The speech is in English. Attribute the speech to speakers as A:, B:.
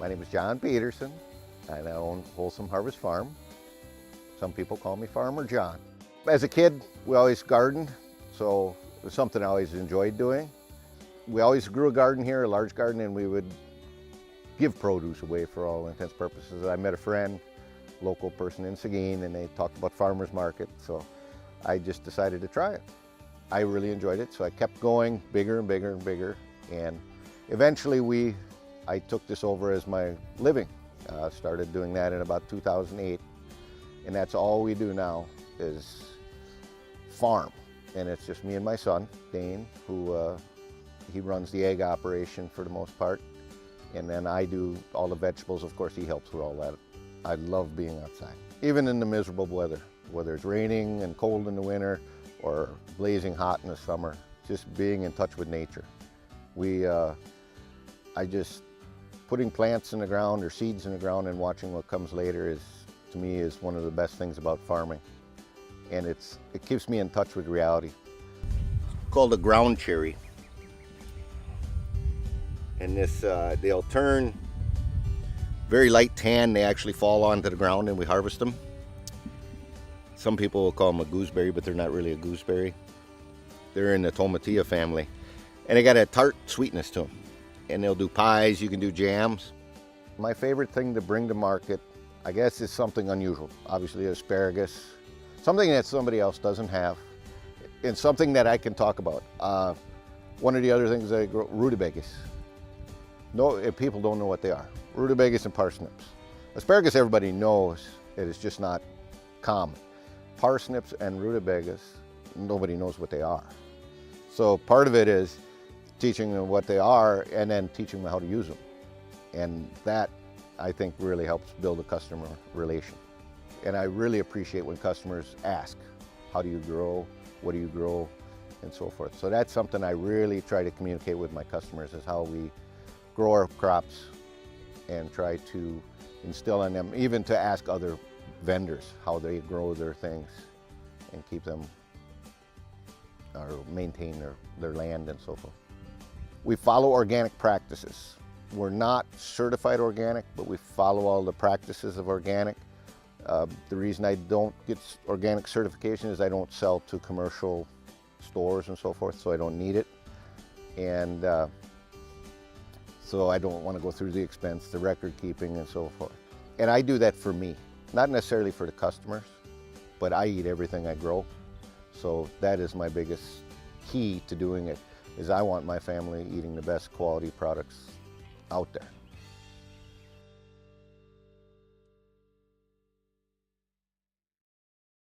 A: My name is John Peterson, and I own Wholesome Harvest Farm. Some people call me Farmer John. As a kid, we always gardened, so it was something I always enjoyed doing. We always grew a garden here, a large garden, and we would give produce away for all intents and purposes. I met a friend, local person in Seguin, and they talked about farmers market, so I just decided to try it. I really enjoyed it, so I kept going bigger and bigger and bigger, and eventually I took this over as my living. Started doing that in about 2008, and that's all we do now is farm. And it's just me and my son, Dane, who he runs the egg operation for the most part, and then I do all the vegetables. Of course, he helps with all that. I love being outside, even in the miserable weather, whether it's raining and cold in the winter or blazing hot in the summer, just being in touch with nature. Putting plants in the ground or seeds in the ground and watching what comes later to me, is one of the best things about farming. And it keeps me in touch with reality. Called a ground cherry. And they'll turn very light tan. They actually fall onto the ground and we harvest them. Some people will call them a gooseberry, but they're not really a gooseberry. They're in the tomatillo family. And they got a tart sweetness to them. And they'll do pies, you can do jams. My favorite thing to bring to market, I guess, is something unusual. Obviously asparagus, something that somebody else doesn't have, and something that I can talk about. One of the other things I grow, rutabagas. No, people don't know what they are. Rutabagas and parsnips. Asparagus everybody knows, it is just not common. Parsnips and rutabagas, nobody knows what they are. So part of it is teaching them what they are and then teaching them how to use them. And that, I think, really helps build a customer relation. And I really appreciate when customers ask, how do you grow, what do you grow, and so forth. So that's something I really try to communicate with my customers, is how we grow our crops and try to instill in them, even to ask other vendors how they grow their things and keep them or maintain their land and so forth. We follow organic practices. We're not certified organic, but we follow all the practices of organic. The reason I don't get organic certification is I don't sell to commercial stores and so forth, so I don't need it. And so I don't want to go through the expense, the record keeping and so forth. And I do that for me, not necessarily for the customers, but I eat everything I grow. So that is my biggest key to doing it, is I want my family eating the best quality products out there.